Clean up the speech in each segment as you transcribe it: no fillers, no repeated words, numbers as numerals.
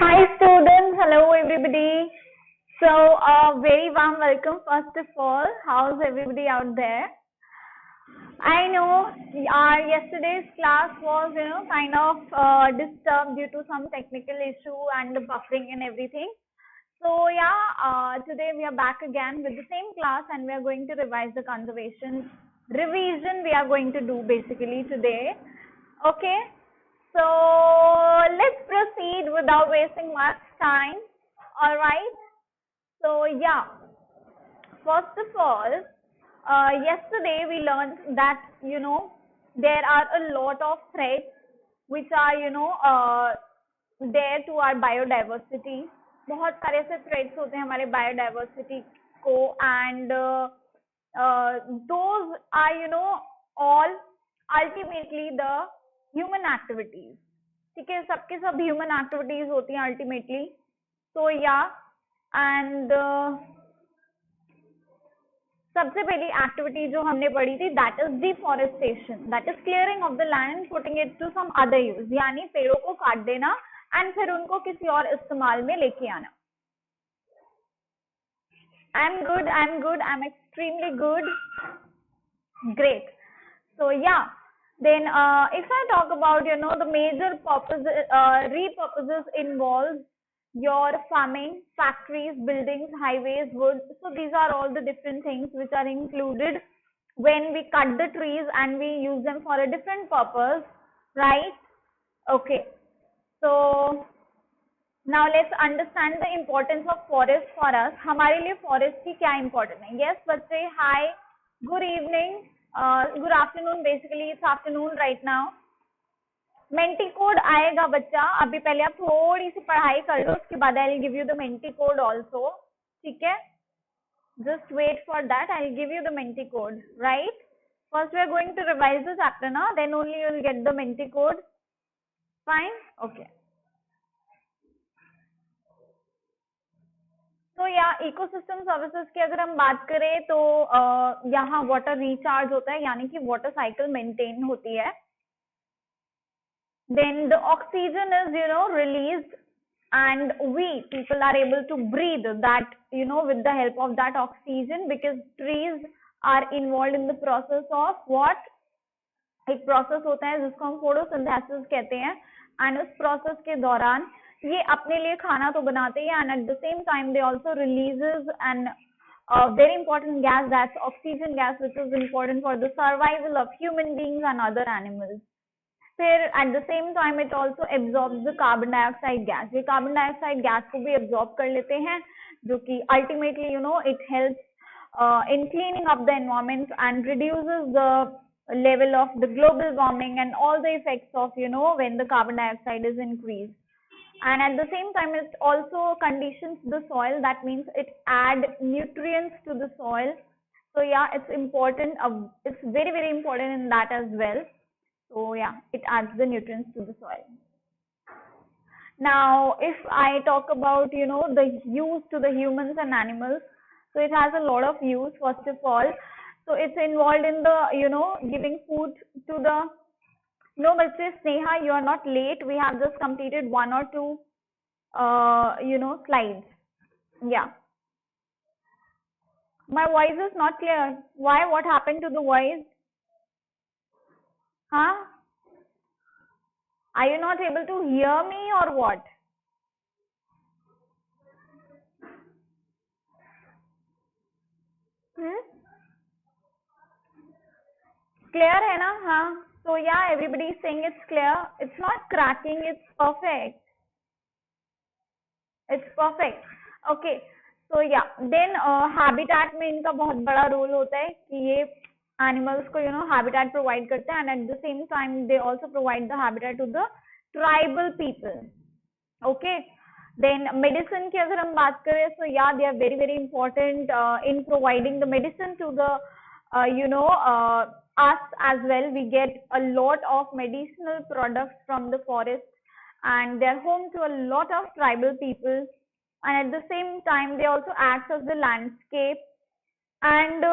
Hi students, hello everybody. So very warm welcome first of all. How's everybody out there? I know our yesterday's class was kind of disturbed due to some technical issue and the buffering and everything. So yeah, today we are back again with the same class and we are going to revise the conservation revision we are going to do basically today. Okay. So let's proceed without wasting much time. All right. So yeah, first of all, yesterday we learned that there are a lot of threats which are there to our biodiversity. बहुत सारे ऐसे threats होते हैं हमारे biodiversity को and those are all ultimately the human activities. ठीक है, सबके सब human activities होती हैं ultimately. So yeah, and सबसे पहली एक्टिविटी जो हमने पढ़ी थी that is deforestation, that is clearing of the land and putting it to some other use, यानी पेड़ों को काट देना एंड फिर उनको किसी और इस्तेमाल में लेके आना. I am good, I am extremely good, great. So yeah then if I talk about the major repurposes involves your farming, factories, buildings, highways, woods. So these are all the different things which are included when we cut the trees and we use them for a different purpose, right? Okay, so now let's understand the importance of forest for us. हमारे लिए forest की क्या important है? Yes बच्चे, hi, good evening, good afternoon, basically it's afternoon right now. Menti code आएगा बच्चा, अभी पहले आप थोड़ी सी पढ़ाई कर लो, उसके बाद I will give you the Menti code also. ठीक है, just wait for that, I will give you the Menti code. Right, first we are going to revise the chapter ना, then only you will get the Menti code. Fine, okay. तो yeah ecosystem services की अगर हम बात करें तो यहाँ water recharge होता है, यानी कि वाटर साइकिल मेंटेन होती है. Then the oxygen is released and we people are able to breathe that with the help of that oxygen, because trees are involved in the process of what, एक process होता है जिसको हम photosynthesis कहते हैं, and उस process के दौरान ये अपने लिए खाना तो बनाते हैं and at the same time they also releases an very important gas, that's oxygen gas, which is important for the survival of human beings and other animals. फिर eight the same time it also absorbs the carbon dioxide gas. ये carbon dioxide gas को भी absorb कर लेते हैं, जो कि ultimately it helps in cleaning up the environment and reduces the level of the global warming and all the effects of when the carbon dioxide is increase. And at the same time it also conditions the soil, that means it add nutrients to the soil. So yeah, it's important, it's very very important in that as well. So yeah, it adds the nutrients to the soil. Now if I talk about the use to the humans and animals, so it has a lot of use. First of all, so it's involved in the giving food to the, no but Sneha, you are not late, we have just completed one or two slides. Yeah, my voice is not clear. Why? What happened to the voice? Huh? Are you not able to hear me or what? Clear है ना? हाँ. So yeah, everybody is saying it's clear. It's not cracking. It's perfect. It's perfect. Okay. So yeah. Then habitat में इनका बहुत बड़ा role होता है कि ये animals को habitat provide करते हैं, and at the same time they also provide the habitat to the tribal people. Okay. Then medicine की अगर हम बात करें, so yeah, they are very very important in providing the medicine to the us as well. We get a lot of medicinal products from the forest and they are home to a lot of tribal people, and at the same time they also act as the landscape. And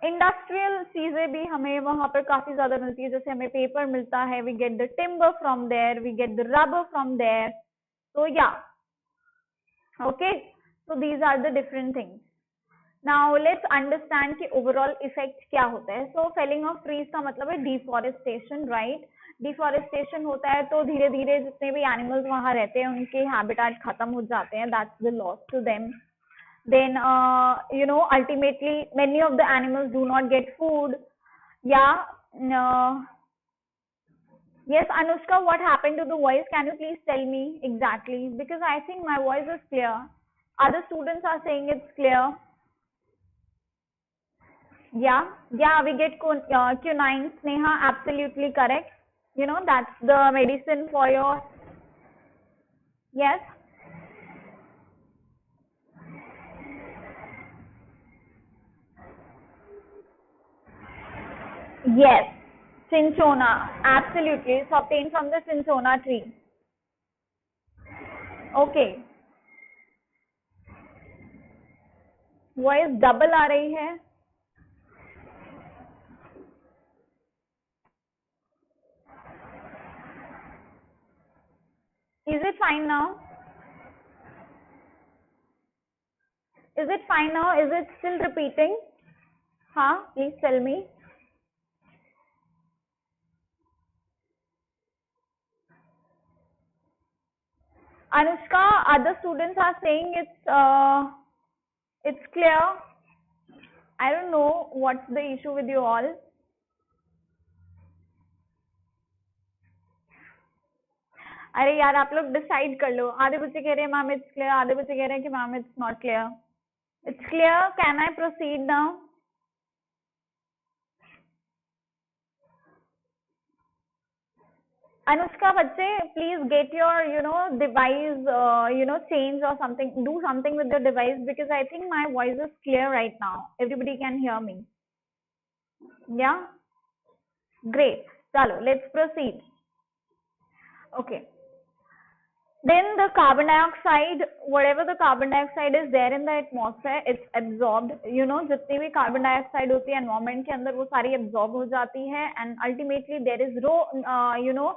industrial चीजें भी हमें वहां पर काफी ज्यादा मिलती है, जैसे हमें पेपर मिलता है, we get the timber from there, we get the rubber from there. So yeah, Okay, so these are the different things. Now let's understand कि overall effect क्या होता है. So felling of trees का मतलब है deforestation, right? Deforestation होता है तो धीरे धीरे जितने भी animals वहाँ रहते हैं उनके habitat खत्म हो जाते हैं. That's the loss to them. Then ultimately many of the animals do not get food. Yeah. Yes, Anushka, what happened to the voice? Can you please tell me exactly? Because I think my voice is clear. Other students are saying it's clear. Yeah, we get quinine, Sneha, absolutely correct. That's the medicine for your, yes, yes, cinchona, absolutely, it's obtained from the cinchona tree. Okay, voice double आ रही है. Is it fine now? Is it fine now? Is it still repeating? Huh? Please tell me. Anushka, other students are saying it's clear. I don't know what's the issue with you all. अरे यार आप लोग decide कर लो. आधे बच्चे कह रहे हैं मैम इट्स क्लियर, आधे बच्चे कह रहे हैं कि ma'am it's not clear. It's clear. Can I proceed now? Anushka, बच्चे please get your device change or something. Do something with the device because I think my voice is clear right now. Everybody can hear me. Yeah. Great. Chalo, let's proceed. Okay. Then the carbon dioxide, whatever the carbon dioxide is there in the atmosphere, it's absorbed. जितनी भी carbon dioxide होती है environment के अंदर वो सारी absorb हो जाती है and ultimately there is no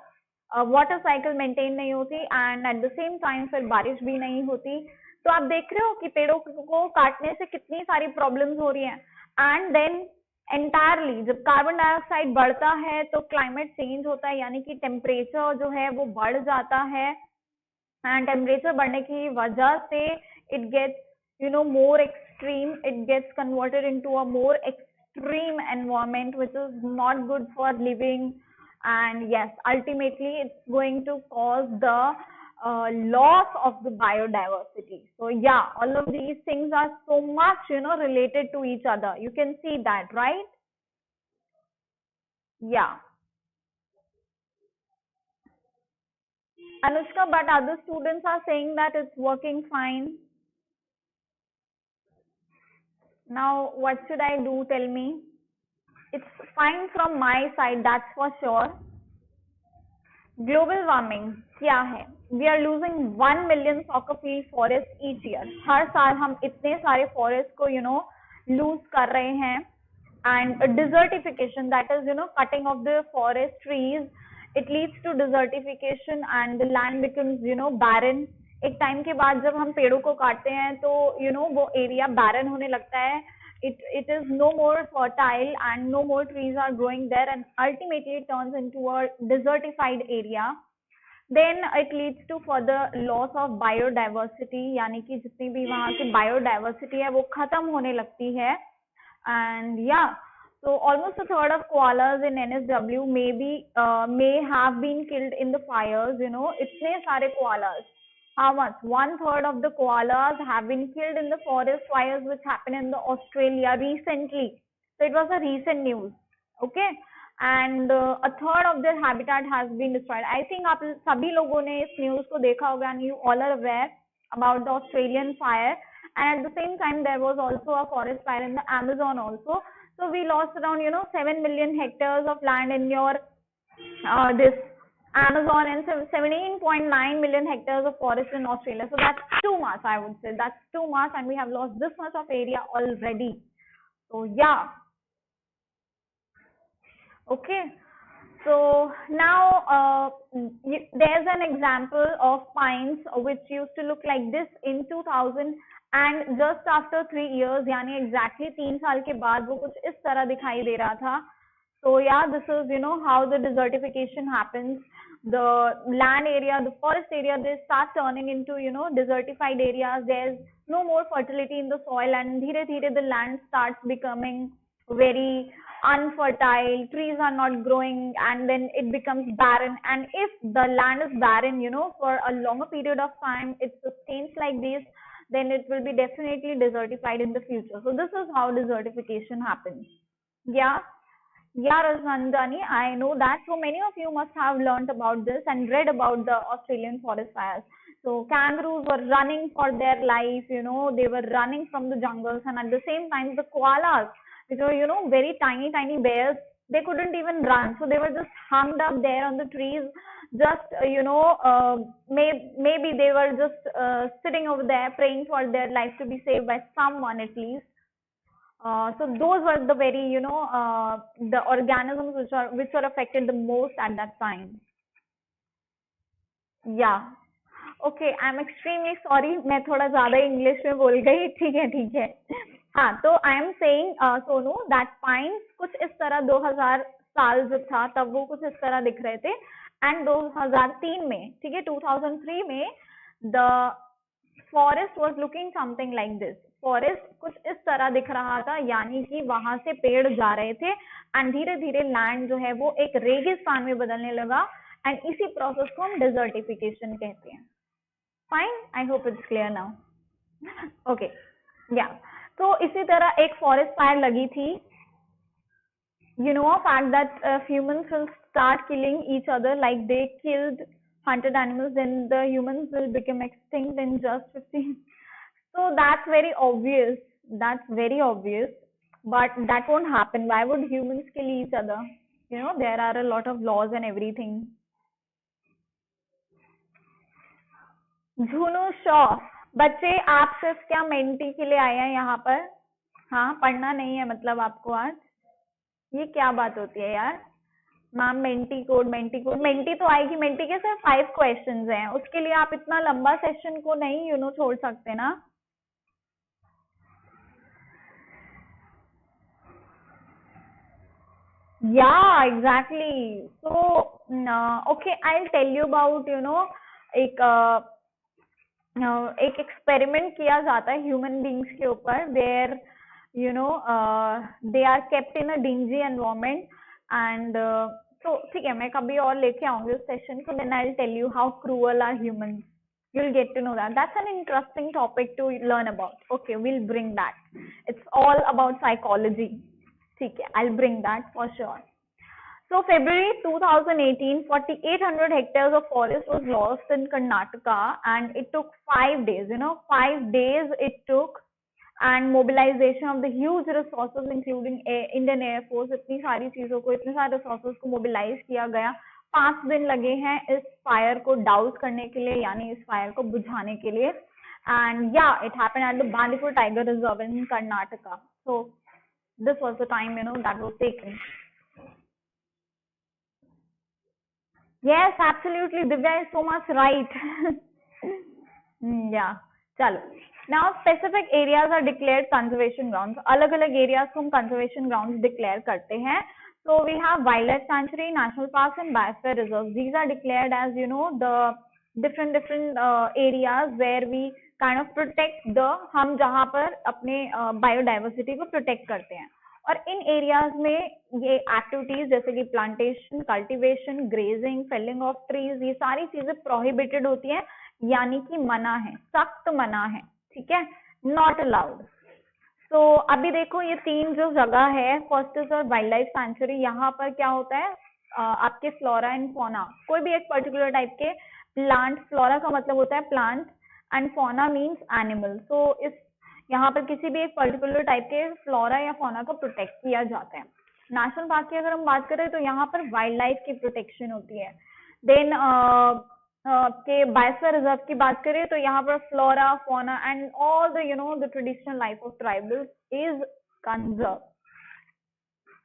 water cycle maintain नहीं होती and at the same time फिर बारिश भी नहीं होती. तो आप देख रहे हो कि पेड़ों को काटने से कितनी सारी problems हो रही हैं. And then entirely जब कार्बन डाइऑक्साइड बढ़ता है तो क्लाइमेट चेंज होता है यानी कि टेम्परेचर जो है वो बढ़ जाता है एंड टेम्परेचर बढ़ने की वजह से it gets more extreme, it gets converted into a more extreme environment which is not good for living and yes ultimately it's going to cause the loss of the biodiversity. So yeah, all of these things are so much related to each other. You can see that, right? Yeah. Anushka, but other students are saying that it's working fine. Now, what should I do? Tell me. It's fine from my side, that's for sure. Global warming क्या है? We are losing 1 million soccer field forest each year. हर साल हम इतने सारे forest को lose कर रहे हैं. And desertification, that is cutting of the forest trees, it leads to desertification and the land becomes barren. एक टाइम के बाद जब हम पेड़ों को काटते हैं तो वो एरिया barren होने लगता है. It is no more fertile and no more trees are growing there and ultimately it turns into a desertified area. Then it leads to further loss of biodiversity, यानी कि जितनी भी वहाँ की biodiversity है वो खत्म होने लगती है. And yeah, so almost a third of koalas in NSW may have been killed in the fires. इतने सारे koalas. How much? 1/3 of the koalas have been killed in the forest fires which happened in the Australia recently. So it was a recent news. Okay. And a third of their habitat has been destroyed. I think आप सभी लोगों ने इस news को देखा होगा and you all are aware about the Australian fire. And at the same time, there was also a forest fire in the Amazon also. So we lost around 7 million hectares of land in your this Amazon and 17.9 million hectares of forest in Australia. So that's too much, I would say. That's too much, and we have lost this much of area already. So yeah. Okay. So now there's an example of pines which used to look like this in 2000 and just after 3 years यानी exactly 3 साल के बाद वो कुछ इस तरह दिखाई दे रहा था. So yeah, this is how the desertification happens. The land area, the forest area, they start turning into desertified areas. There's no more fertility in the soil and धीरे धीरे the land starts becoming very unfertile, trees are not growing, and then it becomes barren. And if the land is barren for a longer period of time, it sustains like this, then it will be definitely desertified in the future. So this is how desertification happens. Yeah. Yeah, Rajnandani, I know that. So many of you must have learned about this and read about the Australian forest fires. So kangaroos were running for their life, they were running from the jungles, and at the same time the koalas, which were, very tiny, tiny bears, they couldn't even run. So they were just hung up there on the trees, just, maybe they were just sitting over there praying for their life to be saved by someone at least. So those were the very, the organisms which were affected the most at that time. Yeah. Okay, I'm extremely sorry. मैं थोड़ा ज़्यादा English में बोल गई. ठीक है. हाँ, तो I am saying Sonu that pines कुछ इस तरह 2000 साल जब था तब वो कुछ इस तरह दिख रहे थे. And 2003 में, ठीक है, 2003 में the forest was looking something like this. Forest कुछ इस तरह दिख रहा था, यानी कि वहां से पेड़ जा रहे थे एंड धीरे धीरे लैंड जो है वो एक रेगिस्तान में बदलने लगा एंड इसी प्रोसेस को हम डेजर्टिफिकेशन कहते हैं. Fine, I hope it's clear now. Okay, या तो इसी तरह एक फॉरेस्ट फायर लगी थी. fact that humans will start killing each other like they killed hunted animals, then the humans will become extinct in just 15. So that's very obvious. But that won't happen. Why would humans kill each other? There are a lot of laws and everything. Jhunu Shaw, बच्चे आप सिर्फ क्या mentee के लिए आए हैं यहाँ पर? हाँ, पढ़ना नहीं है मतलब आपको आज? ये क्या बात होती है यार? मैम मेंटी कोड मेंटी तो आएगी. मेंटी के सिर्फ 5 क्वेश्चंस हैं, उसके लिए आप इतना लंबा सेशन को नहीं छोड़ सकते ना. Yeah, exactly. So, okay, I'll tell you about, एक एक्सपेरिमेंट किया जाता है ह्यूमन बींग्स के ऊपर, where they are kept in a dingy environment and तो ठीक है, मैं कभी और लेके आऊंगी उस सेशन को. Then I will tell you how cruel are humans. You'll get to know that. That's an interesting topic to learn about. Okay, we'll bring that. It's all about psychology. Okay, I'll bring that for sure. So February 2018, 4,800 hectares of forest was lost in Karnataka, and it took 5 days. 5 days it took, and mobilization of the huge resources, including Indian Air Force. इतनी सारी चीजों को, इतने सारे resources को mobilize किया गया. 5 दिन लगे हैं इस फायर को डाउस करने के लिए, यानी इस फायर को बुझाने के लिए. And yeah, it happened at the Bandipur Tiger Reserve in Karnataka. So this was the time that was taken. Yes, absolutely. Divya is so much right. Yeah. चलो. Now specific areas are declared conservation grounds. अलग-अलग areas को हम conservation grounds declare करते हैं. So we have wildlife sanctuary, national parks, and biosphere reserves. These are declared as the different areas where we kind of protect the, हम जहाँ पर अपने biodiversity को protect करते हैं. और इन एरियाज में ये एक्टिविटीज जैसे कि plantation, cultivation, grazing, felling of trees, ये सारी चीजें प्रोहिबिटेड होती हैं, यानी कि मना है, सख्त मना है. ठीक है, नॉट अलाउड. तो अभी देखो ये 3 जो जगह है, first is wild life century. यहाँ पर क्या होता है, आपके फ्लोरा एंड फौना, कोई भी एक पर्टिकुलर टाइप के प्लांट, फ्लोरा का मतलब होता है plant and fauna means animal. So इस यहाँ पर किसी भी एक पर्टिकुलर टाइप के फ्लोरा या फौना को प्रोटेक्ट किया जाता है. नेशनल पार्क की अगर हम बात करें तो यहाँ पर वाइल्ड लाइफ की प्रोटेक्शन होती है. देन के बायोस्फीयर रिजर्व की बात करें तो यहाँ पर flora, fauna and all the traditional life of tribals is conserve.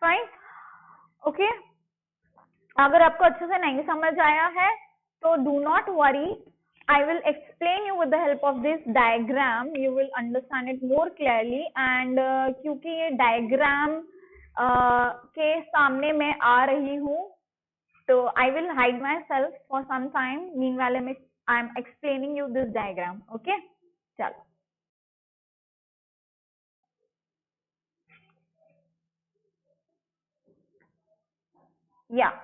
Fine, okay. अगर आपको अच्छे से नहीं समझ आया है तो do not worry, I will explain you with the help of this diagram. You will understand it more clearly. And क्योंकि ये diagram के सामने मैं आ रही हूँ, तो I will hide myself for some time. Meanwhile, I am explaining you this diagram. Okay? चलो. Yeah.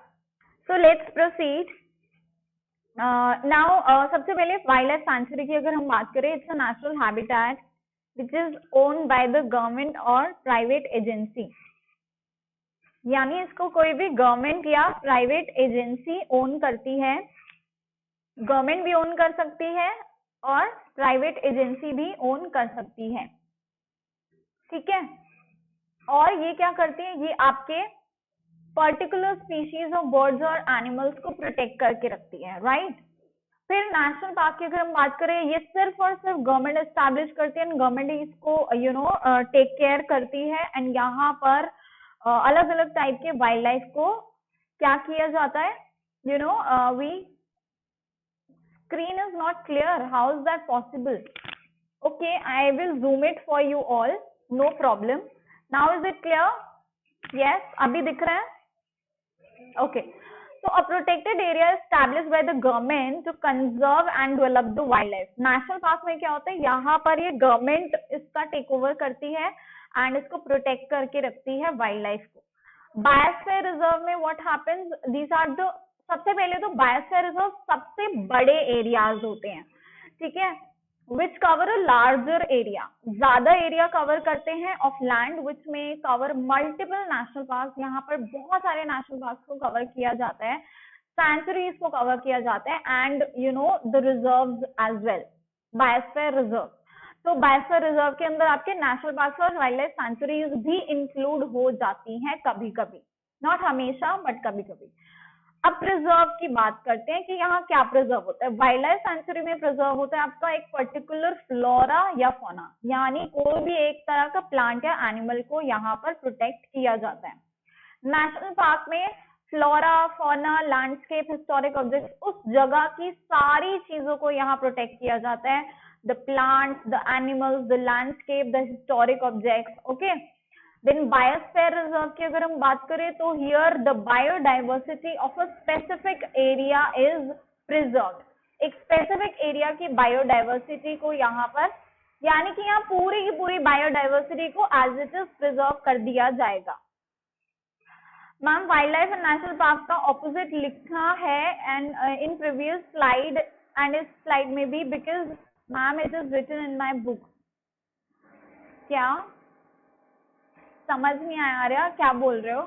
So let's proceed. Now सबसे पहले वाइल्ड लाइफ सेंचुरी की अगर हम बात करें, it's a natural habitat which is owned by the government और private agency, यानी इसको कोई भी गवर्नमेंट या प्राइवेट एजेंसी ओन करती है। गवर्नमेंट भी ओन कर सकती है और प्राइवेट एजेंसी भी ओन कर सकती है, ठीक है। और ये क्या करती है, ये आपके पर्टिकुलर स्पीशीज ऑफ बर्ड्स और एनिमल्स को प्रोटेक्ट करके रखती है, राइट। फिर नेशनल पार्क की अगर हम बात करें, ये सिर्फ और सिर्फ गवर्नमेंट एस्टैब्लिश करती है, गवर्नमेंट इसको टेक केयर करती है। एंड यहाँ पर अलग अलग टाइप के वाइल्ड लाइफ को क्या किया जाता है, we screen is not clear, how is that possible? Okay, I will zoom it for you all, no problem. Now is it clear? Yes, अभी दिख रहा है? Okay. So a protected area is established by the government to conserve and develop the wildlife. National park में क्या होता है, यहाँ पर ये गवर्नमेंट इसका टेक ओवर करती है एंड इसको प्रोटेक्ट करके रखती है वाइल्ड लाइफ को। बायोस्फीयर रिजर्व में what happens, these are the, सबसे पहले तो बायोस्फीयर रिजर्व सबसे बड़े एरियाज होते हैं, ठीक है, which cover a larger area, ज्यादा एरिया कवर करते हैं of land, which may cover multiple national parks, यहाँ पर बहुत सारे नेशनल पार्क को कवर किया जाता है, सेंचुरीज को कवर किया जाता है, and the reserves as well, biosphere reserve. तो बायोस्फीयर रिजर्व के अंदर आपके नेशनल पार्क और वाइल्ड लाइफ सेंचुरीज भी इंक्लूड हो जाती हैं कभी कभी, नॉट हमेशा बट कभी कभी। अब प्रिजर्व की बात करते हैं कि यहाँ क्या प्रिजर्व होता है। वाइल्ड लाइफ सेंचुरी में प्रिजर्व होता है आपका एक पर्टिकुलर फ्लोरा या फोना, यानी कोई भी एक तरह का प्लांट या एनिमल को यहाँ पर प्रोटेक्ट किया जाता है। नेशनल पार्क में फ्लोरा, फोना, लैंडस्केप, हिस्टोरिक ऑब्जेक्ट्स, उस जगह की सारी चीजों को यहाँ प्रोटेक्ट किया जाता है, the plants, the animals, the landscape, the historic objects, okay. Then biosphere reserve की अगर हम बात करें तो here the biodiversity of a specific area is preserved. एक स्पेसिफिक एरिया की बायोडाइवर्सिटी को यहाँ पर, यानी कि यहाँ पूरी की पूरी बायोडाइवर्सिटी को एज इट इज प्रिजर्व कर दिया जाएगा। Ma'am wild life and national park का ऑपोजिट लिखा है and in previous slide and इस स्लाइड में भी, because ma'am it is written in my book. क्या समझ नहीं आ रहा, क्या बोल रहे हो?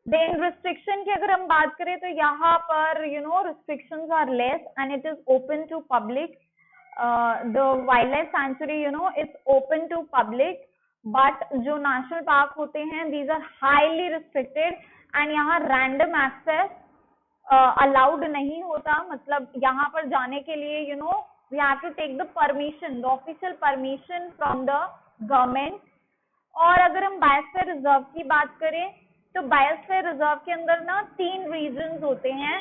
देन रिस्ट्रिक्शन की अगर हम बात करें तो यहाँ पर restrictions are less and it is open to public. The wild life sanctuary it's open to public, but जो नेशनल पार्क होते हैं these are highly restricted and यहाँ रैंडम एक्सेस अलाउड नहीं होता। मतलब यहाँ पर जाने के लिए we have to take the permission, the official permission from the government. और अगर हम बायोस्फीयर रिजर्व की बात करें तो बायोस्फीयर रिजर्व के अंदर ना 3 रीजन्स होते हैं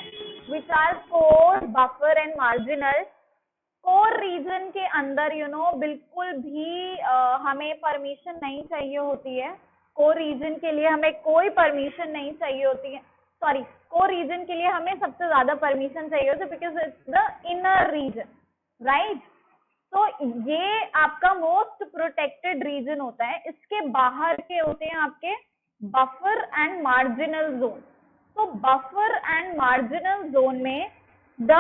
which are core, buffer and marginal. Core region के अंदर बिल्कुल भी हमें परमिशन नहीं चाहिए होती है। कोर रीजन के लिए हमें कोई परमिशन नहीं चाहिए होती है, सॉरी, कोर रीजन के लिए हमें सबसे ज्यादा परमिशन चाहिए होती है because it's the inner region, right. तो ये आपका मोस्ट प्रोटेक्टेड रीजन होता है। इसके बाहर के होते हैं आपके बफर एंड मार्जिनल जोन। तो बफर एंड मार्जिनल जोन में the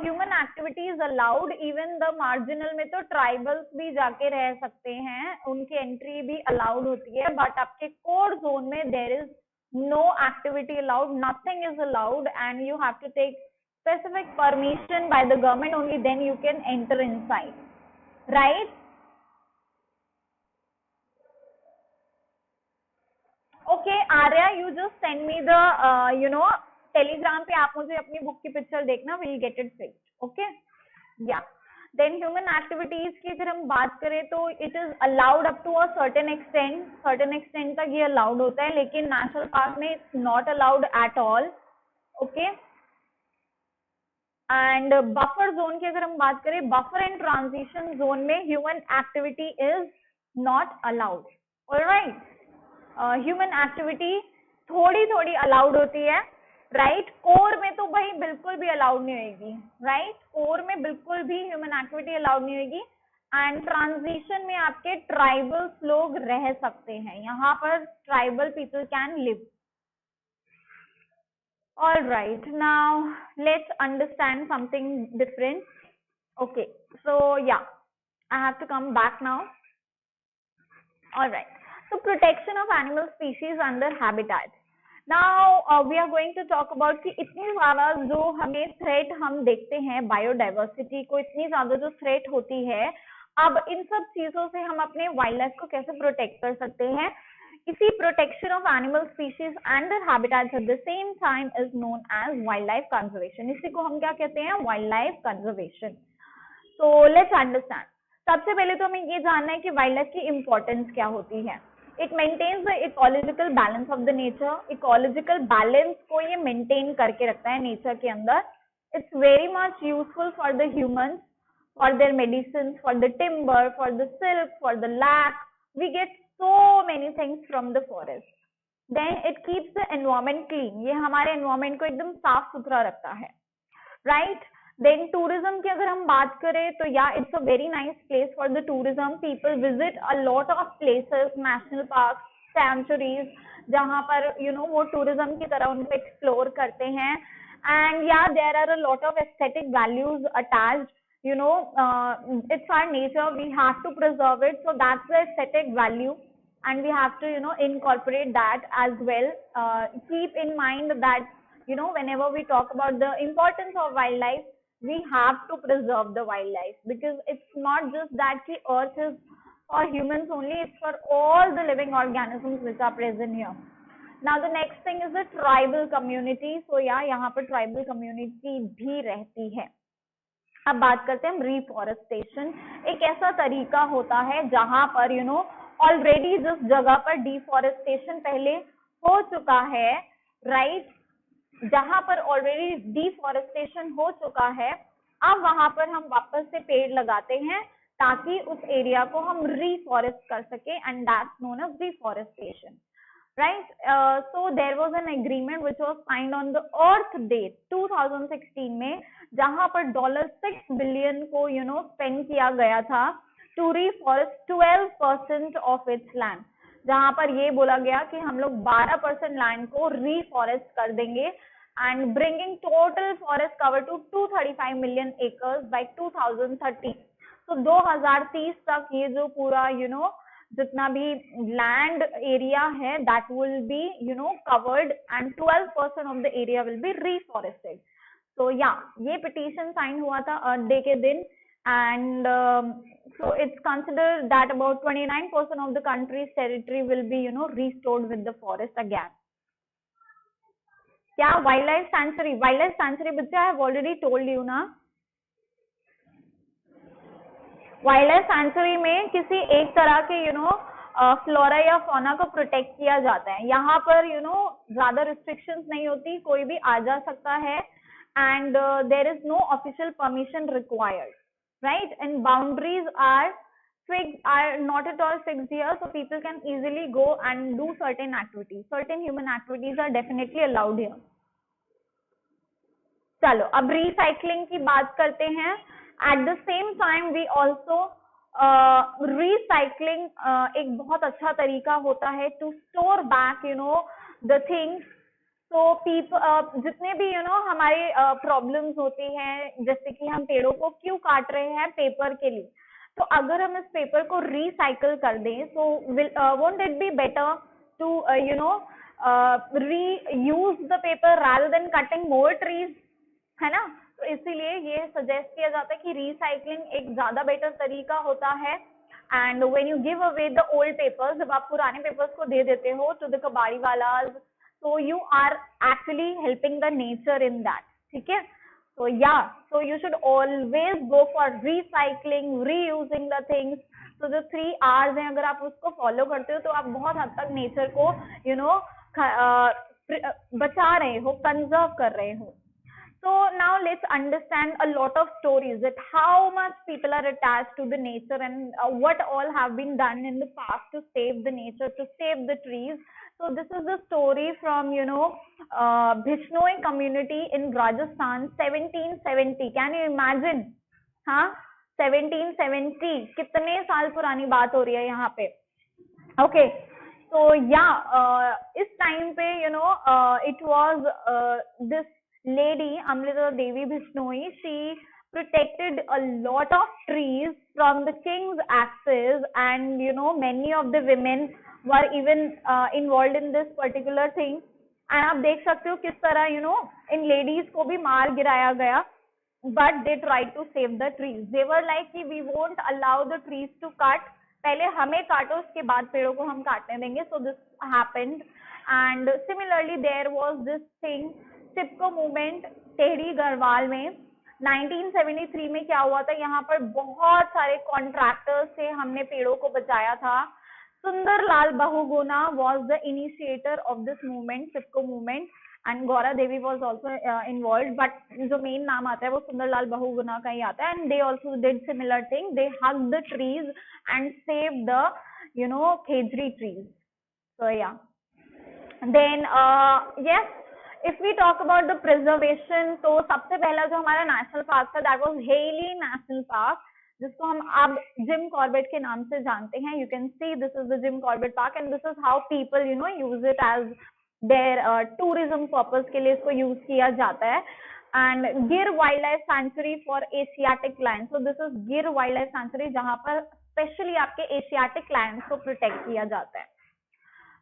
human activity is allowed, even the marginal में तो ट्राइबल्स भी जाके रह सकते हैं, उनकी एंट्री भी अलाउड होती है। बट आपके कोर जोन में there is no activity allowed, nothing is allowed and you have to take specific permission by the government, only then you can enter inside, right? Okay, Arya, you just send me the telegram पे आप मुझे अपनी book की picture देखना, we'll get it fixed, okay? या then human activities की अगर हम बात करें तो it is allowed up to a certain extent तक ये अलाउड होता है, लेकिन नेशनल पार्क में it's not allowed at all. Okay. And buffer zone की अगर हम बात करें, बफर एंड ट्रांजिशन जोन में human activity is not allowed. Alright. Human activity थोड़ी थोड़ी अलाउड होती है, राइट. कोर में तो भाई बिल्कुल भी अलाउड नहीं होगी, राइट. कोर में बिल्कुल भी ह्यूमन एक्टिविटी अलाउड नहीं होगी. एंड ट्रांजिशन में आपके ट्राइबल्स लोग रह सकते हैं, यहाँ पर tribal people can live. All right, now let's understand something different. Okay, so yeah, I have to come back now. All right, so protection of animal species under habitat. Now we are going to talk about कि इतनी ज़्यादा जो हमें threat हम देखते हैं biodiversity को, इतनी ज़्यादा जो थ्रेट होती है, अब इन सब चीज़ों से हम अपने वाइल्ड लाइफ को कैसे प्रोटेक्ट कर सकते हैं. इसी protection of animal species and their habitats at the same time is known as wild life conservation. इसी को हम क्या कहते हैं, wild life conservation. So let's understand. सबसे पहले तो हमें ये जानना है कि वाइल्ड लाइफ की इंपॉर्टेंस क्या होती है. It maintains the ecological balance of the nature. Ecological balance को ये मेंटेन करके रखता है नेचर के अंदर. It's very much useful for the humans, for their medicine, for the timber, for the silk, for the lac. We get so many things from the forest. Then it keeps the environment clean. ये हमारे environment को एकदम साफ सुथरा रखता है, right? Then tourism की अगर हम बात करें तो yeah, it's a very nice place for the tourism. People visit a lot of places, national parks, sanctuaries, जहाँ पर वो tourism की तरह उनको explore करते हैं. And yeah, there are a lot of aesthetic values attached. It's our nature, we have to preserve it, so that's the aesthetic value, and we have to incorporate that as well. Keep in mind that whenever we talk about the importance of wildlife, we have to preserve the wildlife, because it's not just that the earth is for humans only, it's for all the living organisms which are present here. Now the next thing is the tribal community. So yeah, यहाँ पर tribal community भी रहती है. अब बात करते हैं हम रिफॉरेस्टेशन. एक ऐसा तरीका होता है जहां पर ऑलरेडी जिस जगह पर डिफॉरेस्टेशन पहले हो चुका है, राइट, जहां पर ऑलरेडी डिफॉरेस्टेशन हो चुका है, अब वहां पर हम वापस से पेड़ लगाते हैं ताकि उस एरिया को हम रिफॉरेस्ट कर सके, and that's known as reforestation. Right, so there was an agreement which was signed on the Earth Day 2016 में, जहां पर $6 billion को spend किया गया था to reforest 12% of its land. जहां पर ये बोला गया कि हम लोग 12% लैंड को reforest कर देंगे, and bringing total forest cover to 235 million acres by 2030. So 2030 तक ये जो पूरा जितना भी लैंड एरिया है that will be covered, and 12% of the area will be reforested. So yeah, ये petition sign हुआ था Earth Day के दिन, and so it's considered that about 29% of the country's territory will be restored with the forest again. क्या wildlife sanctuary बच्चे I have already told you ना, wild life century में किसी एक तरह के फ्लोरा या फौना को प्रोटेक्ट किया जाता है. यहाँ पर ज्यादा रिस्ट्रिक्शंस नहीं होती, कोई भी आ जा सकता है, and there is no official permission required, right, and boundaries are not at all fixed here, so people can easily go and do certain activities. Certain human activities are definitely allowed here. चलो अब recycling की बात करते हैं. At the same time we also recycling एक बहुत अच्छा तरीका होता है to store back the things. So people जितने भी हमारे problems होती हैं, जैसे कि हम पेड़ों को क्यों काट रहे हैं, पेपर के लिए, तो अगर हम इस पेपर को रिसाइकल कर दें, so won't it be better to reuse the paper rather than cutting more trees, है ना. तो इसीलिए ये सजेस्ट किया जाता है कि रिसाइकलिंग एक ज्यादा बेटर तरीका होता है. And when you give away the old papers, जब आप पुराने पेपर्स को दे देते हो टू द कबाड़ी वालाज, so you are actually helping the nature in that. ठीक है. So yeah, so you should always go for recycling, reusing the things. तो जो 3 R's हैं, अगर आप उसको फॉलो करते हो तो आप बहुत हद तक नेचर को बचा रहे हो, कंजर्व कर रहे हो. So now let's understand a lot of stories that how much people are attached to the nature and what all have been done in the past to save the nature, to save the trees. So this is the story from Bishnoi community in Rajasthan, 1770. Can you imagine? हाँ, 1770 कितने साल पुरानी बात हो रही है यहाँ पे. Okay. So yeah, इस time पे it was this lady Amrita Devi Bishnoi. She protected a lot of trees from the king's axes, and many of the women were even involved in this particular thing. And आप देख सकते हो किस तरह इन ladies को भी मार गिराया गया, but they tried to save the trees. They were like कि we won't allow the trees to cut. पहले हमें काटो, उसके बाद पेड़ों को हम काटने देंगे. So this happened. And similarly there was this thing, Chipko movement Tehri Garhwal में 1973 में क्या हुआ था, यहाँ पर बहुत सारे कॉन्ट्रैक्टर्स से हमने पेड़ों को बचाया था. Sundarlal Bahuguna was the initiator of this movement, Chipko movement, and Gaura Devi was also involved, but जो मेन नाम आता है वो सुंदरलाल बहुगुणा का ही आता है. And they also did similar thing. They hugged the trees and saved the khejri trees. So yeah. Then yes, if we talk about the preservation, तो सबसे पहला जो हमारा नेशनल पार्क था, that was Haley National Park, जिसको हम अब Jim Corbett के नाम से जानते हैं. You can see this is the Jim Corbett Park, and this is how people use it as their tourism purpose के लिए इसको use किया जाता है. And Gir Wildlife Sanctuary for Asiatic lions. So this is Gir Wildlife Sanctuary जहाँ पर specially आपके Asiatic lions को protect किया जाता है,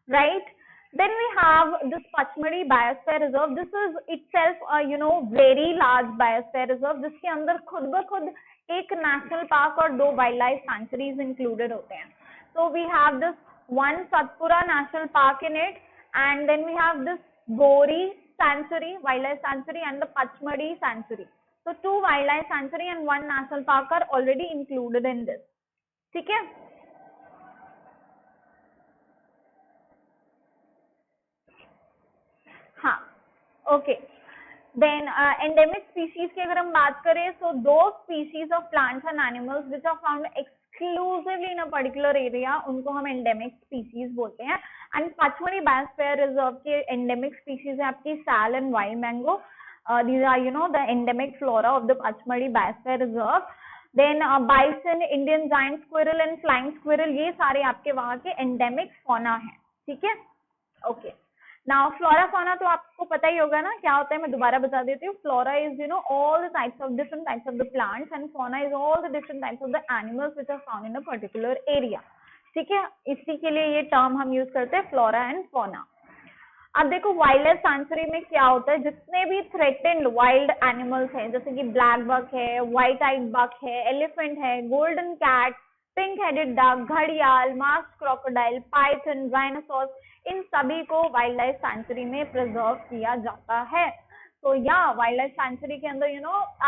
right? Then we have this Pachmarhi Biosphere Reserve. This is itself a very large biosphere reserve, जिसके अंदर खुद ब खुद एक national park और 2 wildlife sanctuaries included होते हैं. So we have this one Satpura National Park in it, and then we have this Gori Sanctuary, wildlife sanctuary, and the Pachmarhi Sanctuary. So 2 wildlife sanctuary and 1 national park are already included in this. ठीक है? हाँ, okay. Then endemic species की अगर हम बात करें, so those species of plants and animals which are found exclusively in a particular area, उनको हम endemic species बोलते हैं. And Pachmarhi Biosphere Reserve के endemic species है आपकी sal and wild mango. These are the endemic flora of the Pachmarhi Biosphere Reserve. Then bison, Indian giant squirrel and flying squirrel, ये सारे आपके वहाँ के endemic fauna हैं. ठीक है? Okay. Now flora fauna तो आपको पता ही होगा ना क्या होता है, मैं दोबारा बता देती हूँ. Flora is all the types of different types of the plants, and fauna is all the different types of the animals which are found in a particular area. ठीक है, इसी के लिए ये टर्म हम यूज करते हैं फ्लोरा एंड फाuna. अब देखो वाइल्ड लाइफ सैंचुरी में क्या होता है, जितने भी थ्रेटेंड वाइल्ड एनिमल्स हैं, जैसे कि ब्लैक बक है, व्हाइट आइड बक है, एलिफेंट है, golden cat, pink headed duck, घड़ियाल, मास्क क्रोकोडाइल, पाइथन, राइनोसॉरस, इन सभी को वाइल्ड लाइफ सैंचुरी में प्रिजर्व किया जाता है. तो या वाइल्ड लाइफ सैंचुरी के अंदर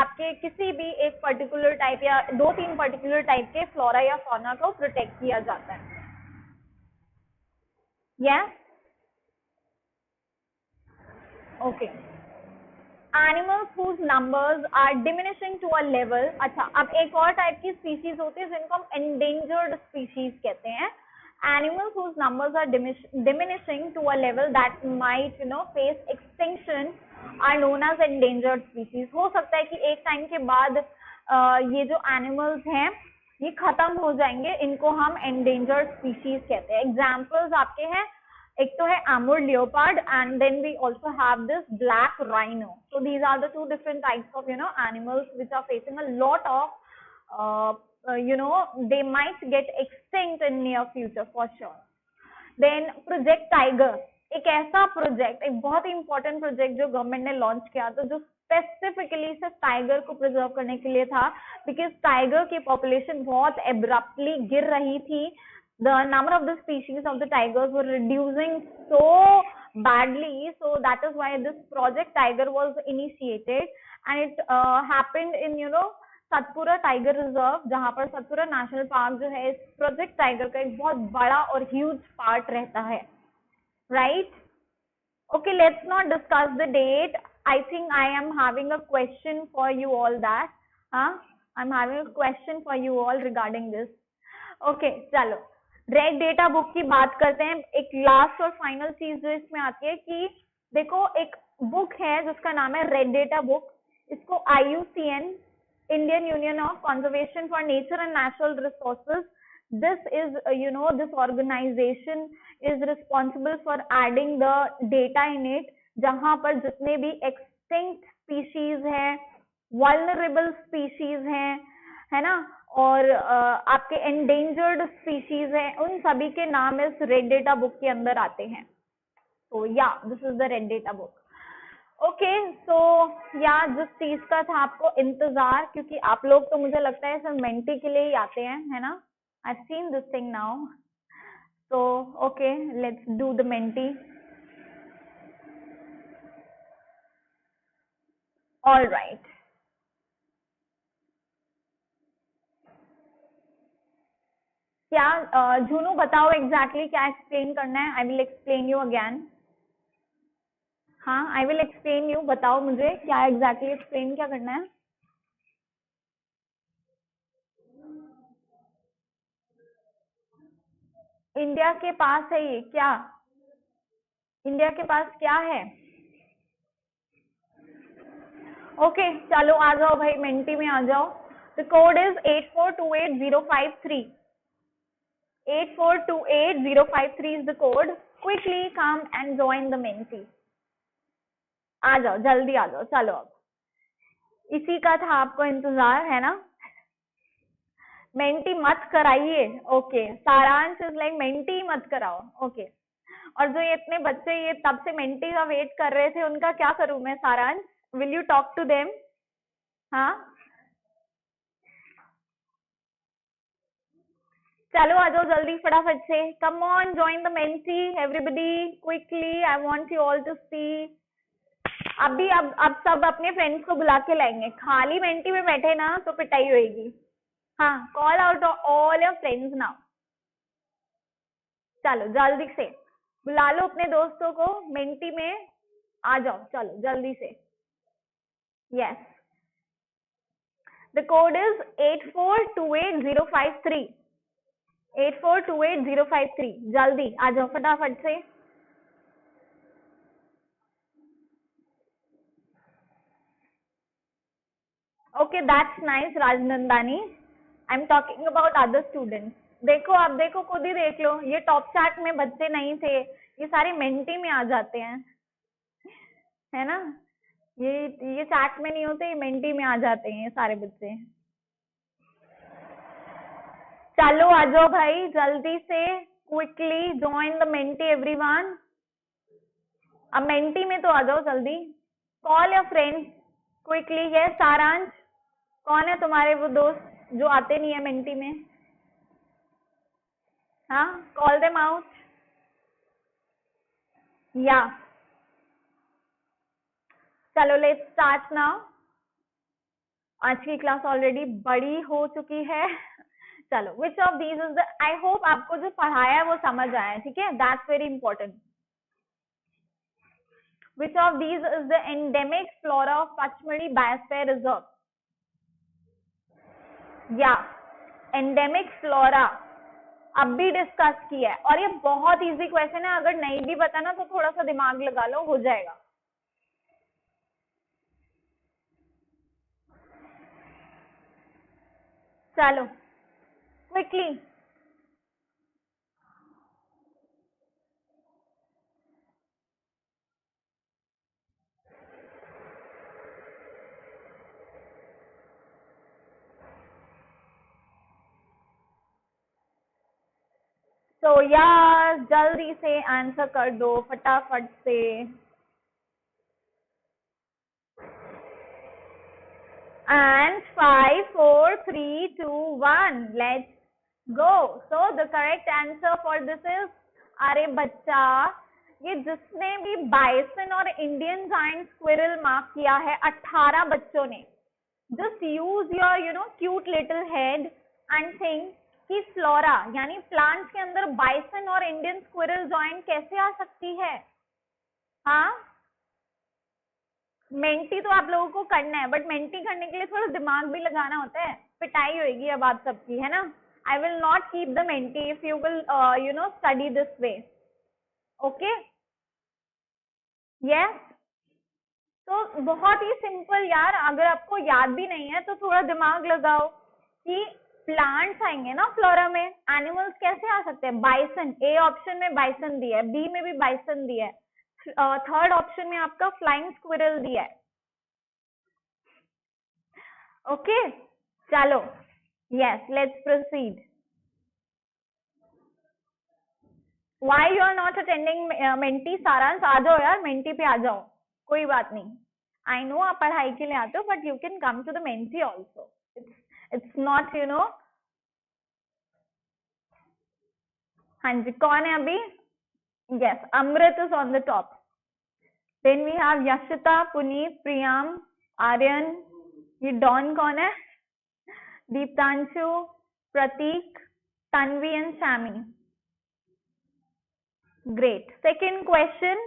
आपके किसी भी एक पर्टिकुलर टाइप या 2-3 पर्टिकुलर टाइप के फ्लोरा या फौना को प्रोटेक्ट किया जाता है. Yes, okay. Animals whose numbers are diminishing to a level. अच्छा, अब एक और टाइप की स्पीशीज होती है जिनको हम endangered species कहते हैं. Animals whose numbers are diminishing to a level that might face extinction are known as endangered species. हो सकता है कि एक टाइम के बाद ये जो एनिमल्स हैं ये खत्म हो जाएंगे, इनको हम endangered species कहते हैं. एग्जाम्पल्स आपके हैं, एक तो है amur leopard, and then we also have this black rhino. So these are the 2 different types of animals which are facing a lot of they might get extinct in near future for sure. Then Project Tiger, एक ऐसा project, एक बहुत ही important project जो government ने launch किया था, जो specifically सिर्फ टाइगर को प्रिजर्व करने के लिए था, बिकॉज टाइगर की पॉपुलेशन बहुत एब्रप्टली गिर रही थी. The number of the species of the tigers were reducing so badly. So that is why this project Tiger was initiated, and it happened in Satpura tiger reserve, जहां पर Satpura national park जो है इस project tiger का एक बहुत बड़ा और ह्यूज पार्ट रहता है, right? Okay, let's not discuss the date. I think I am having a question for you all that. I'm having a question for you all regarding this. Okay, चलो red data book की बात करते हैं. एक last और final चीज जो इसमें आती है कि देखो एक बुक है जिसका नाम है रेड डेटा बुक. इसको IUCN, Indian Union of Conservation for Nature and Natural Resources, this is this organization is responsible for adding the data in it, जहां पर जितने भी extinct species हैं, vulnerable species हैं, है ना, और आपके endangered species हैं, उन सभी के नाम इस रेड डेटा बुक के अंदर आते हैं. तो yeah this is the red data book. Okay, so yeah जिस चीज का था आपको इंतजार, क्योंकि आप लोग तो मुझे लगता है सिर्फ मेंटी के लिए ही आते हैं, है ना? I have seen this thing now. So okay, let's do the Menti. All right. क्या झुनू बताओ एग्जैक्टली क्या एक्सप्लेन करना है? I will explain you again. हाँ, आई विल एक्सप्लेन यू. बताओ मुझे क्या एग्जैक्टली एक्सप्लेन क्या करना है. इंडिया के पास है ये क्या? इंडिया के पास क्या है? ओके, चलो आ जाओ भाई, मेंटी में आ जाओ. The code is 842805 842805 is the code. Quickly come and join the Menti. आ जाओ, जल्दी आ जाओ. चलो अब इसी का था आपको इंतजार, है ना? मेंटी मत कराइए. ओके, सारांश इज लाइक मेंटी मत कराओ. ओके, और जो ये इतने बच्चे ये तब से मेंटी का वेट कर रहे थे, उनका क्या करूं मैं? Saransh, will you talk to them? हाँ, चलो आ जाओ जल्दी फटाफट से. Come on, join the Menti everybody quickly. I want you all to see. अभी अब सब अपने फ्रेंड्स को बुला के लाएंगे. खाली मेंटी में बैठे ना तो पिटाई होएगी. हाँ, call out all your friends now. चलो जल्दी से बुला लो अपने दोस्तों को, मेंटी में आ जाओ. चलो जल्दी से. Yes, the code is 842805 842805. जल्दी आ जाओ फटाफट से. Okay, that's nice Rajnandani. I am talking about other students. देखो, आप देखो, खुद ही देख लो, ये टॉप चैट में बच्चे नहीं थे, ये सारे मेंटी में आ जाते हैं, है ना? ये चैट में नहीं होते, ये मेंटी में आ जाते हैं ये सारे बच्चे. चलो आ जाओ भाई जल्दी से, quickly join the Menti everyone. अब मेंटी में तो आ जाओ जल्दी. Call your friends quickly. ये सारांश, कौन है तुम्हारे वो दोस्त जो आते नहीं है मेंटी में? हाँ, कॉल देम आउट. या चलो लेट्स स्टार्ट नाउ. आज की क्लास ऑलरेडी बड़ी हो चुकी है. चलो, which of these is the, I hope आपको जो पढ़ाया है वो समझ आया है, ठीक है? That's very important. Which of these is the endemic flora of Pachmarhi biosphere reserve? या एंडेमिक फ्लोरा अब भी डिस्कस किया है, और ये बहुत इजी क्वेश्चन है. अगर नहीं भी पता ना तो थोड़ा सा दिमाग लगा लो, हो जाएगा. चलो क्विकली. तो यार जल्दी से आंसर कर दो फटाफट से. And 5, 4, 3, 2, 1. Let's go. So the correct answer for this is, अरे बच्चा ये जिसने भी बाइसन और इंडियन जायंट स्क्विरल मार्क किया है 18 बच्चों ने, just use your cute little head and think कि फ्लोरा यानी प्लांट्स के अंदर बाइसन और इंडियन स्क्विरल जॉइंट कैसे आ सकती है। हाँ, मेंटी तो आप लोगों को करना है, बट मेंटी करने के लिए थोड़ा दिमाग भी लगाना होता है, पिटाई होगी अब आप सबकी, है ना। I will not keep the Menti if you will study this way, okay. Yes, तो बहुत ही सिंपल यार, अगर आपको याद भी नहीं है तो थोड़ा दिमाग लगाओ कि प्लांट्स आएंगे ना फ्लोरा में, एनिमल्स कैसे आ सकते हैं। बाइसन, ए ऑप्शन में बाइसन दिया है, बी में भी बाइसन दिया है, थर्ड ऑप्शन में आपका फ्लाइंग स्क्विरल दिया है, ओके। चलो, yes, let's proceed. Why you are not attending Menti? Saransh आ जाओ यार, मेंटी पे आ जाओ, कोई बात नहीं। आई नो आप पढ़ाई के लिए आते हो, but you can come to the Menti also, it's not हाँ जी, कौन है अभी? Yes, Amrit is on the top, then we have Yashita, Puneet, Priyam, Aryan, ये डॉन कौन है? Diptanshu, Prateek, Tanvi and Shaimi. Great. Second question.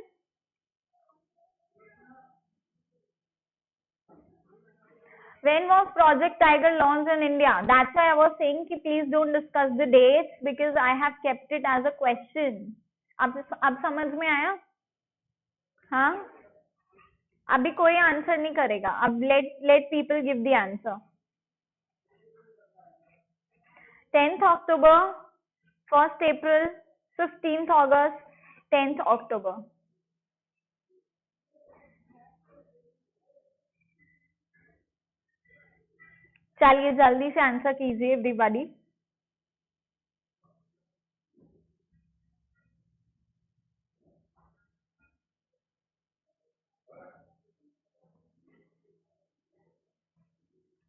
When was Project Tiger launched in India? That's why I was saying कि please don't discuss the dates because I have kept it as a question. अब समझ में आया? हाँ, अभी कोई आंसर नहीं करेगा, अब let people give the answer. 10th October, 1st April, 15th August, 10th October. चलिए जल्दी से आंसर कीजिए everybody.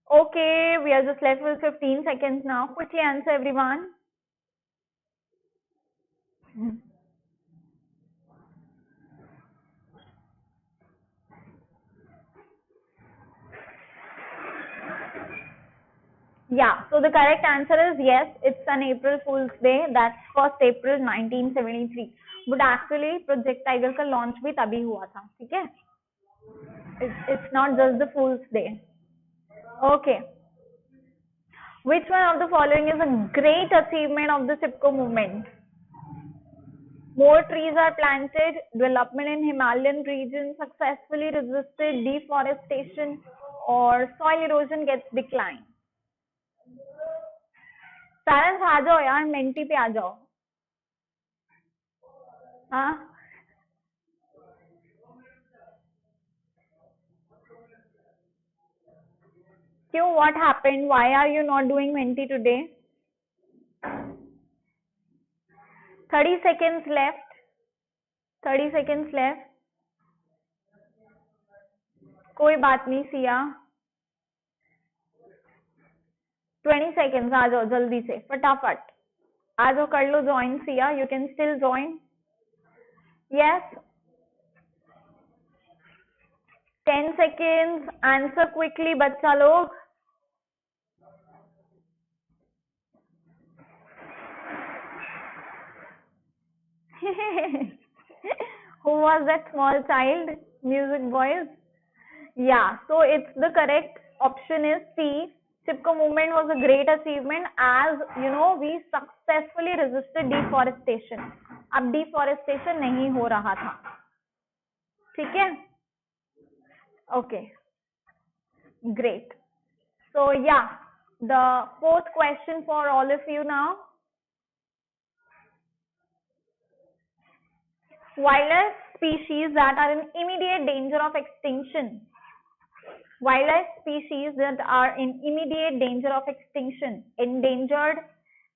Okay, we are just left with 15 seconds now. Quickly answer everyone. Yeah, so the correct answer is yes, it's an April Fool's Day. That's 1st April 1973. But actually Project Tiger का launch भी तभी हुआ था, ठीक है? It's not just the Fool's Day. Okay. Which one of the following is a great achievement of the CIPCO movement? More trees are planted, development in Himalayan region successfully resisted deforestation, or soil erosion gets declined. सारंश आ जाओ यार, mentee पे आ जाओ। हाँ, क्यों? What happened? Why are you not doing menti today? 30 seconds left. 30 seconds left. कोई बात नहीं Siya. 20 seconds, आ जाओ जल्दी से, फटाफट आ जाओ, कर लो join Siya, you can still join. Yes, 10 seconds, answer quickly बच्चा लोग। Who was that small child? Music boys. Yeah, so it's the correct option is C. CIPCO movement was a great achievement as we successfully resisted deforestation. अब deforestation नहीं हो रहा था, ठीक है? Okay, great. So yeah, the fourth question for all of you now. Wildlife species that are in immediate danger of extinction. Wildlife species that are in immediate danger of extinction: endangered,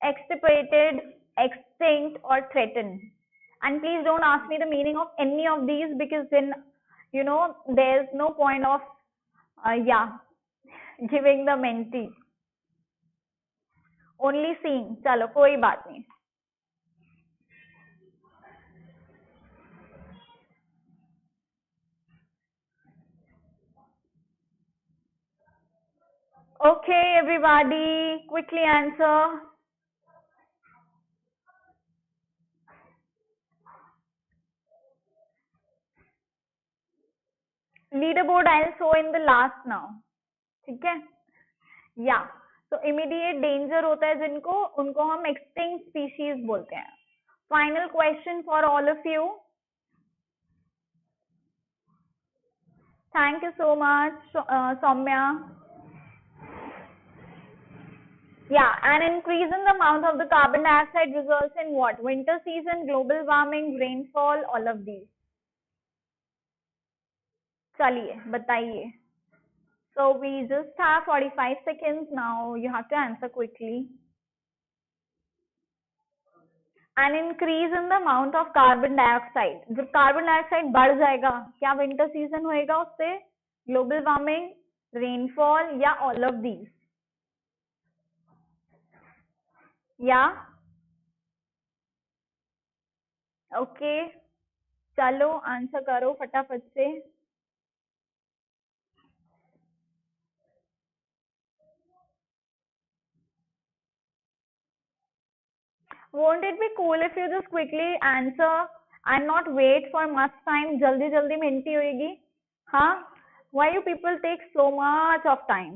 extirpated, extinct, or threatened. And please don't ask me the meaning of any of these because then there's no point of giving the menti. Only seeing. चलो कोई बात नहीं। Okay, everybody, quickly answer. Leaderboard I'll show in the last now. ठीक है? Yeah. So immediate danger होता है जिनको, उनको हम extinct species बोलते हैं. Final question for all of you. Thank you so much, Soumya. Yeah, an increase in the amount of the carbon dioxide results in what? Winter season, global warming, rainfall, all of these. चलिए बताइए. So we just have 45 seconds now. You have to answer quickly. An increase in the amount of carbon dioxide. जब carbon dioxide बढ़ जाएगा, क्या winter season होएगा उससे? Global warming, rainfall या all of these? या ओके, चलो आंसर करो फटाफट से. Won't it be cool if you just quickly answer and not wait for much time? जल्दी जल्दी मिनटी होएगी. हाँ, why you people take so much of time?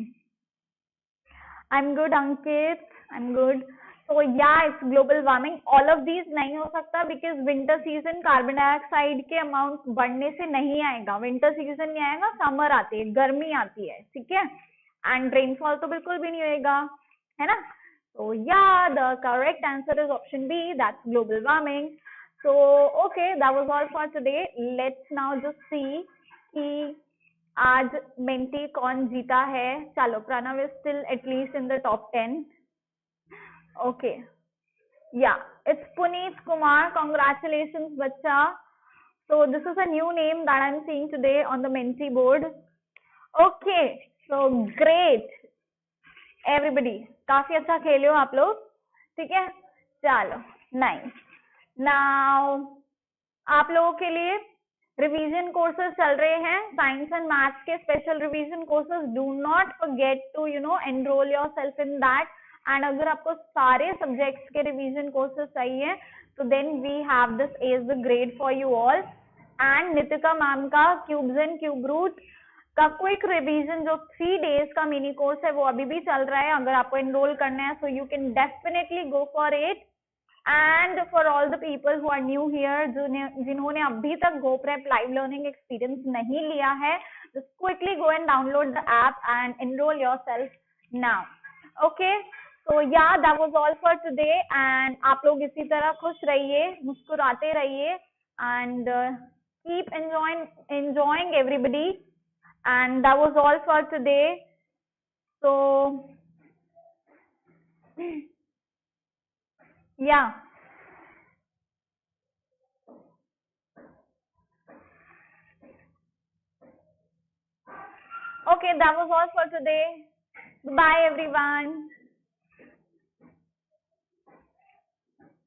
I'm good, Ankit. I'm good. So yeah, it's global warming. All of these नहीं हो सकता because winter season carbon dioxide के amount बढ़ने से नहीं आएगा. विंटर सीजन नहीं आएगा, समर आती है, गर्मी आती है, ठीक है. एंड रेनफॉल तो बिल्कुल भी नहीं होएगा, है ना. So yeah, the correct answer is option B. That's global warming. So okay, that was all for today. Let's now just see कि आज मेंटी कौन जीता है. चलो, Pranav is still at least in the top 10. Okay. Yeah, it's Puneet Kumar. Congratulations, bacha. So this is a new name that I'm seeing today on the Menti board. Okay, so great. Everybody, काफी अच्छा खेले हो आप लोग, ठीक है. चलो, nice. Now आप लोगों के लिए रिवीजन कोर्सेज चल रहे हैं, साइंस एंड मैथ्स के special revision courses. Do not forget to enroll yourself in that. And अगर आपको सारे सब्जेक्ट्स के रिवीजन कोर्सेज चाहिए तो then we have this as the grade for you all. And Nitika ma'am का क्यूब्स एंड क्यूब रूट का quick revision जो 3 days का मिनी कोर्स है वो अभी भी चल रहा है. अगर आपको एनरोल करना है so you can definitely go for it. And for all the people who are new here, जिन्होंने अभी तक गोप्रेप लाइव लर्निंग एक्सपीरियंस नहीं लिया है, just quickly go and download the app and enrol yourself now. Okay, so yeah that was all for today. And आप लोग इसी तरह खुश रहिए, मुस्कुराते रहिए and keep enjoying everybody. And that was all for today. So yeah, okay, that was all for today. Bye everyone.